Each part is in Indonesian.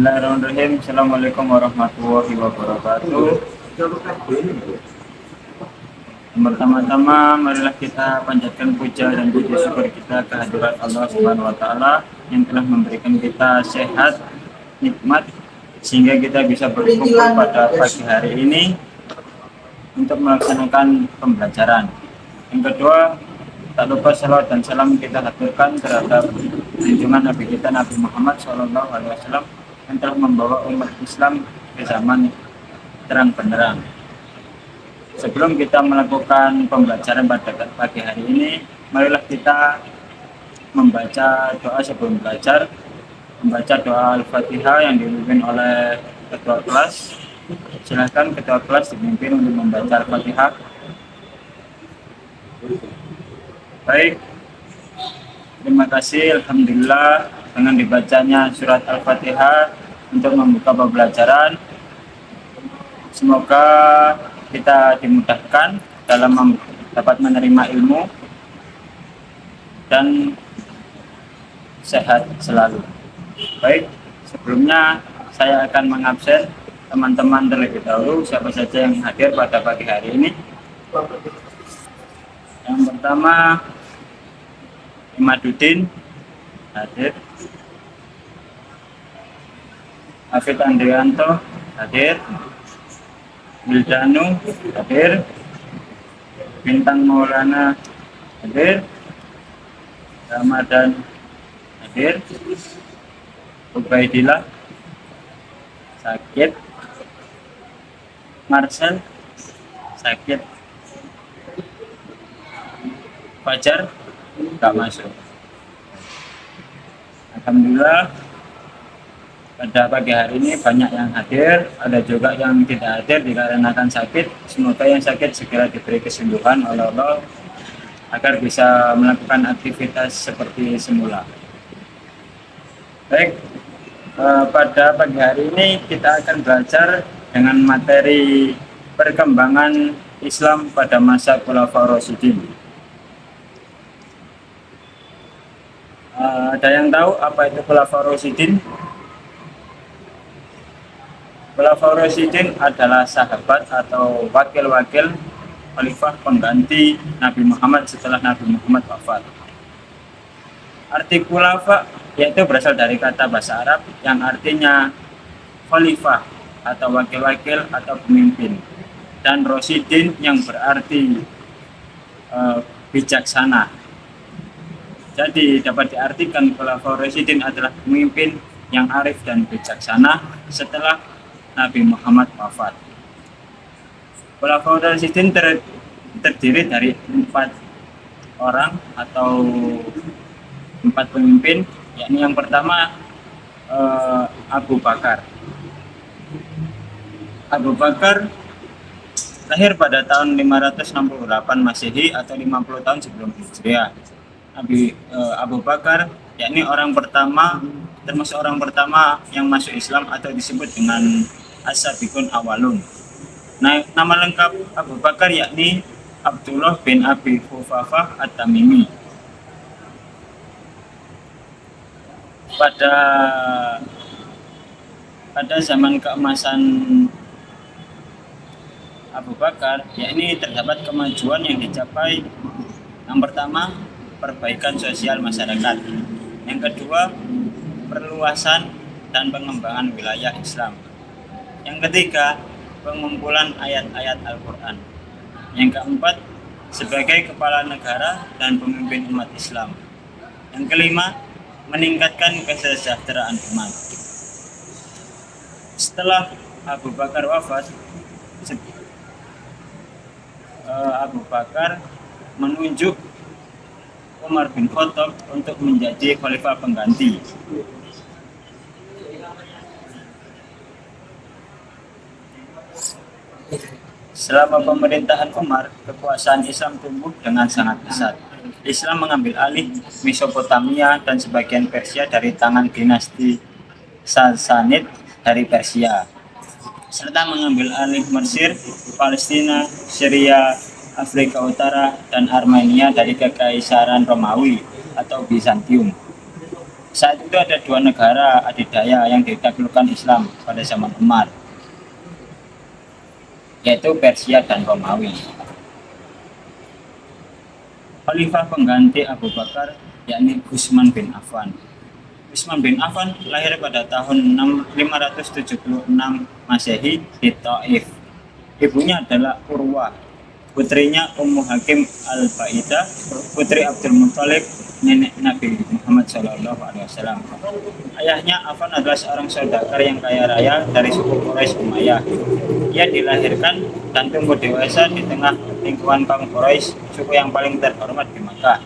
Bismillahirrahmanirrahim. Assalamualaikum warahmatullahi wabarakatuh. Pertama-tama, marilah kita panjatkan puja dan puji syukur kita kehadirat Allah Subhanahu wa Ta'ala yang telah memberikan kita sehat, nikmat, sehingga kita bisa berkumpul pada pagi hari ini untuk melaksanakan pembelajaran. Yang kedua, tak lupa salawat dan salam kita haturkan terhadap junjungan Nabi kita Nabi Muhammad SAW yang telah membawa umat Islam ke zaman terang benderang. Sebelum kita melakukan pembelajaran pada pagi hari ini, marilah kita membaca doa sebelum belajar, membaca doa Al-Fatihah yang dipimpin oleh ketua kelas. Silakan ketua kelas dipimpin untuk membaca Al-Fatihah. Baik, terima kasih. Alhamdulillah, dengan dibacanya surat Al-Fatihah untuk membuka pembelajaran, semoga kita dimudahkan dalam dapat menerima ilmu dan sehat selalu. Baik, sebelumnya saya akan mengabsen teman-teman terlebih dahulu siapa saja yang hadir pada pagi hari ini. Yang pertama, Imaduddin hadir, Hafid Andrianto hadir, Wildanu hadir, Bintang Maulana hadir, Ramadan hadir, Ubaidillah sakit, Marcel sakit, Fajar nggak masuk. Alhamdulillah, pada pagi hari ini banyak yang hadir, ada juga yang tidak hadir dikarenakan sakit. Semoga yang sakit segera diberi kesembuhan oleh Allah agar bisa melakukan aktivitas seperti semula. Baik, pada pagi hari ini kita akan belajar dengan materi perkembangan Islam pada masa Khulafaur Rasyidin. Ada yang tahu apa itu Khulafaur Rasyidin? Khulafaur Rasyidin adalah sahabat atau wakil-wakil khalifah pengganti Nabi Muhammad setelah Nabi Muhammad wafat. Arti khulafa yaitu berasal dari kata bahasa Arab yang artinya khalifah atau wakil-wakil atau pemimpin, dan Rasyidin yang berarti bijaksana. Jadi dapat diartikan Khulafaur Rasyidin adalah pemimpin yang arif dan bijaksana setelah Nabi Muhammad wafat. Khulafaur Rasyidin terdiri dari 4 orang atau 4 pemimpin, yakni yang pertama Abu Bakar. Abu Bakar lahir pada tahun 568 Masehi atau 50 tahun sebelum Hijriah. Abu Bakar yakni orang pertama, termasuk orang pertama yang masuk Islam atau disebut dengan As-Sabiqun Awalun. Nah, nama lengkap Abu Bakar yakni Abdullah bin Abi Quhafah At-Tamimi. Pada zaman keemasan Abu Bakar, yakni terdapat kemajuan yang dicapai. Yang pertama, perbaikan sosial masyarakat. Yang kedua, perluasan dan pengembangan wilayah Islam. Yang ketiga, pengumpulan ayat-ayat Al-Quran. Yang keempat, sebagai kepala negara dan pemimpin umat Islam. Yang kelima, meningkatkan kesejahteraan umat. Setelah Abu Bakar wafat, Abu Bakar menunjuk Umar bin Khattab untuk menjadi khalifah pengganti. Selama pemerintahan Umar, kekuasaan Islam tumbuh dengan sangat pesat. Islam mengambil alih Mesopotamia dan sebagian Persia dari tangan dinasti Sasanid dari Persia, serta mengambil alih Mesir, Palestina, Syria, Afrika Utara, dan Armenia dari Kekaisaran Romawi atau Bizantium. Saat itu ada dua negara adidaya yang ditaklukkan Islam pada zaman Umar, yaitu Persia dan Romawi. Khalifah pengganti Abu Bakar yakni Utsman bin Affan. Utsman bin Affan lahir pada tahun 576 Masehi di Taif. Ibunya adalah Urwah, putrinya Ummu Hakim al-Baidah, putri Abdul Muthalib, nenek Nabi Muhammad SAW. Ayahnya Affan adalah seorang saudagar yang kaya raya dari suku Quraisy Umayyah. Ia dilahirkan dan tumbuh dewasa di tengah lingkungan kaum Quraisy, suku yang paling terhormat di Makkah.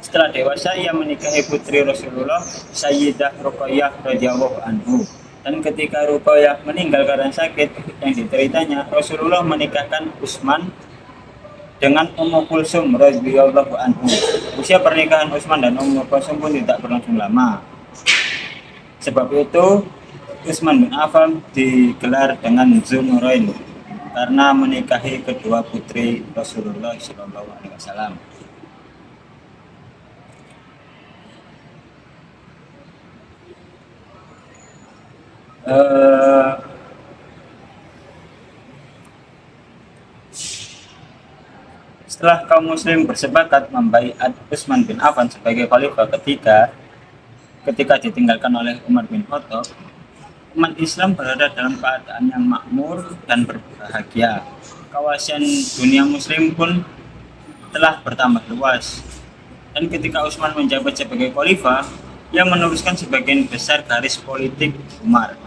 Setelah dewasa, ia menikahi putri Rasulullah, Sayyidah Ruqayyah radhiyallahu anhu. Dan ketika Ruqayyah meninggal karena sakit yang diteritanya, Rasulullah menikahkan Utsman dengan Ummu Kulsum radhiyallahu anhu. Usia pernikahan Utsman dan Ummu Kulsum pun tidak berlangsung lama. Sebab itu Utsman bin Affan digelar dengan Dzunurain karena menikahi kedua putri Rasulullah SAW. Setelah kaum muslim bersepakat membaiat Utsman bin Affan sebagai khalifah ketika ditinggalkan oleh Umar bin Khattab, umat Islam berada dalam keadaan yang makmur dan berbahagia. Kawasan dunia muslim pun telah bertambah luas. Dan ketika Utsman menjabat sebagai khalifah, ia meneruskan sebagian besar garis politik Umar.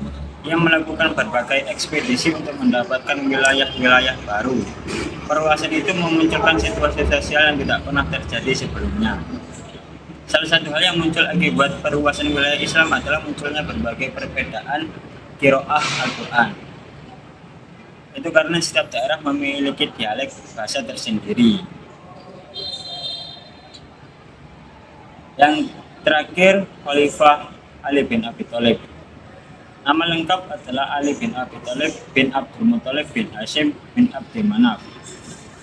Ia melakukan berbagai ekspedisi untuk mendapatkan wilayah-wilayah baru. Perluasan itu memunculkan situasi sosial yang tidak pernah terjadi sebelumnya. Salah satu hal yang muncul akibat perluasan wilayah Islam adalah munculnya berbagai perbedaan qiraah Al-Quran. Itu karena setiap daerah memiliki dialek bahasa tersendiri. Yang terakhir, Khalifah Ali bin Abi Thalib. Nama lengkap adalah Ali bin Abi Thalib bin Abdul Muthalib bin Hashim bin Abdi Manaf.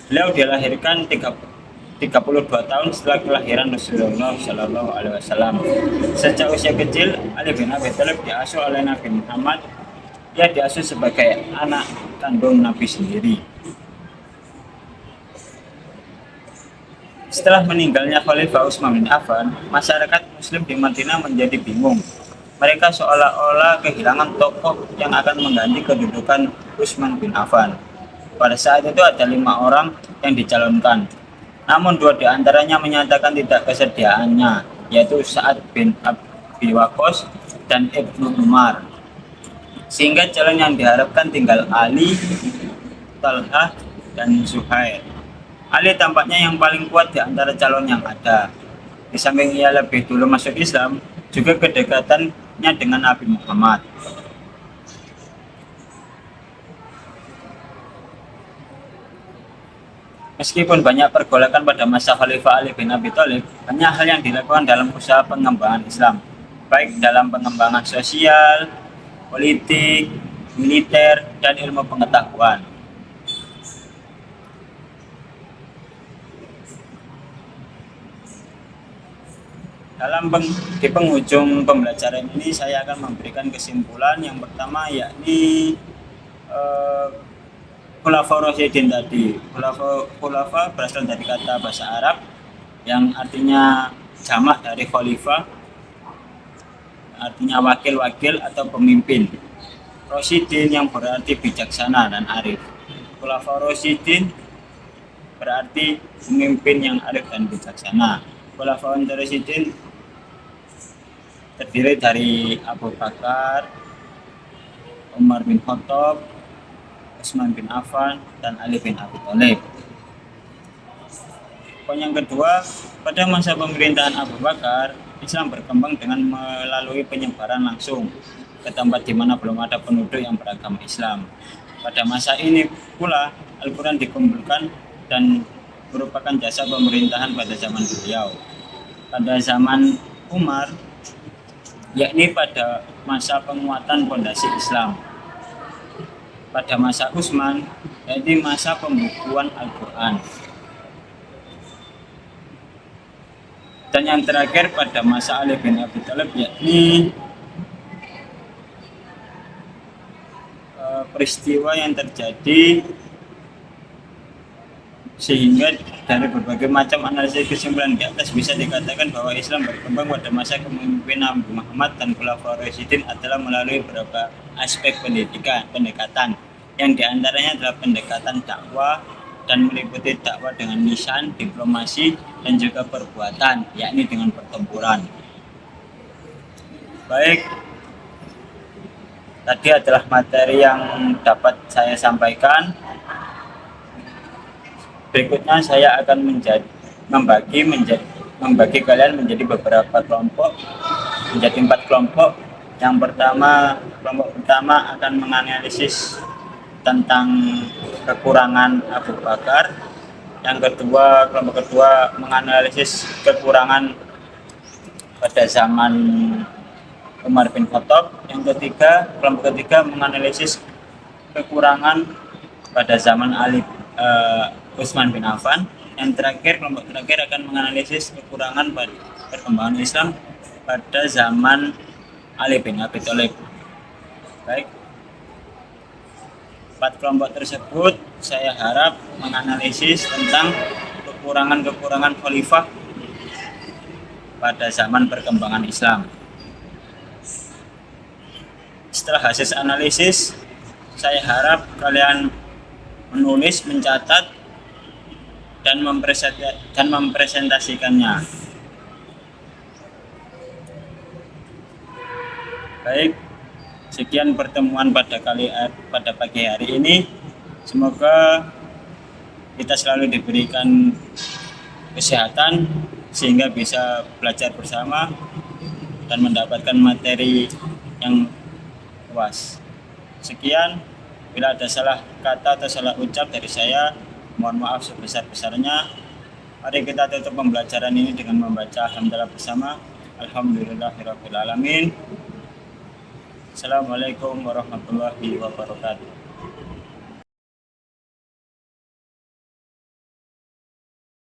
Beliau dilahirkan 32 tahun setelah kelahiran Rasulullah Shallallahu Alaihi Wasallam. Sejak usia kecil, Ali bin Abi Thalib diasuh oleh Nabi Muhammad. Ia diasuh sebagai anak kandung Nabi sendiri. Setelah meninggalnya Khalifah Utsman bin Affan, masyarakat Muslim di Madinah menjadi bingung. Mereka seolah-olah kehilangan tokoh yang akan mengganti kedudukan Utsman bin Affan. Pada saat itu ada 5 orang yang dicalonkan. Namun 2 di antaranya menyatakan tidak kesediaannya, yaitu Sa'ad bin Abi Waqqas dan Ibnu Umar. Sehingga calon yang diharapkan tinggal Ali, Talhah, dan Zuhair. Ali tampaknya yang paling kuat di antara calon yang ada. Di samping ia lebih dulu masuk Islam, juga kedekatannya dengan Nabi Muhammad. Meskipun banyak pergolakan pada masa Khalifah Ali bin Abi Thalib, banyak hal yang dilakukan dalam usaha pengembangan Islam, baik dalam pengembangan sosial, politik, militer, dan ilmu pengetahuan. Di penghujung pembelajaran ini saya akan memberikan kesimpulan yang pertama, yakni Khulafaur Rasyidin tadi. Khulafa berasal dari kata bahasa Arab yang artinya jamak dari khalifah, artinya wakil-wakil atau pemimpin. Rasyidin yang berarti bijaksana dan arif. Khulafaur Rasyidin berarti pemimpin yang arif dan bijaksana. Khulafaur Rasyidin terdiri dari Abu Bakar, Umar bin Khattab, Utsman bin Affan, dan Ali bin Abi Thalib. Poin yang kedua, pada masa pemerintahan Abu Bakar, Islam berkembang dengan melalui penyebaran langsung ke tempat di mana belum ada penduduk yang beragama Islam. Pada masa ini pula Al-Quran dikumpulkan dan merupakan jasa pemerintahan pada zaman beliau. Pada zaman Umar, yakni pada masa penguatan fondasi Islam. Pada masa Utsman, yaitu masa pembukuan Al-Quran. Dan yang terakhir pada masa Ali bin Abi Thalib, yakni peristiwa yang terjadi sehingga dari berbagai macam analisis kesimpulan di atas bisa dikatakan bahwa Islam berkembang pada masa kepemimpinan Nabi Muhammad dan Khulafaur Rasyidin adalah melalui beberapa aspek pendekatan yang diantaranya adalah pendekatan dakwah dan meliputi dakwah dengan lisan, diplomasi, dan juga perbuatan, yakni dengan pertempuran. Baik, tadi adalah materi yang dapat saya sampaikan. Berikutnya saya akan membagi kalian menjadi beberapa kelompok, menjadi 4 kelompok. Yang pertama, kelompok pertama akan menganalisis tentang kekurangan Abu Bakar. Yang kedua, kelompok kedua menganalisis kekurangan pada zaman Umar bin Khattab. Yang ketiga, kelompok ketiga menganalisis kekurangan pada zaman Utsman bin Affan. Yang terakhir, kelompok terakhir akan menganalisis kekurangan pada perkembangan Islam pada zaman Ali bin Abi Thalib. Baik, 4 kelompok tersebut saya harap menganalisis tentang kekurangan-kekurangan khalifah pada zaman perkembangan Islam. Setelah hasil analisis, saya harap kalian menulis, mencatat, dan mempresentasikannya. Baik, sekian pertemuan pada pagi hari ini. Semoga kita selalu diberikan kesehatan sehingga bisa belajar bersama dan mendapatkan materi yang luas. Sekian, bila ada salah kata atau salah ucap dari saya, mohon maaf sebesar-besarnya. Mari kita tutup pembelajaran ini dengan membaca alhamdulillah bersama. Alhamdulillahirabbil alamin. Assalamualaikum warahmatullahi wabarakatuh.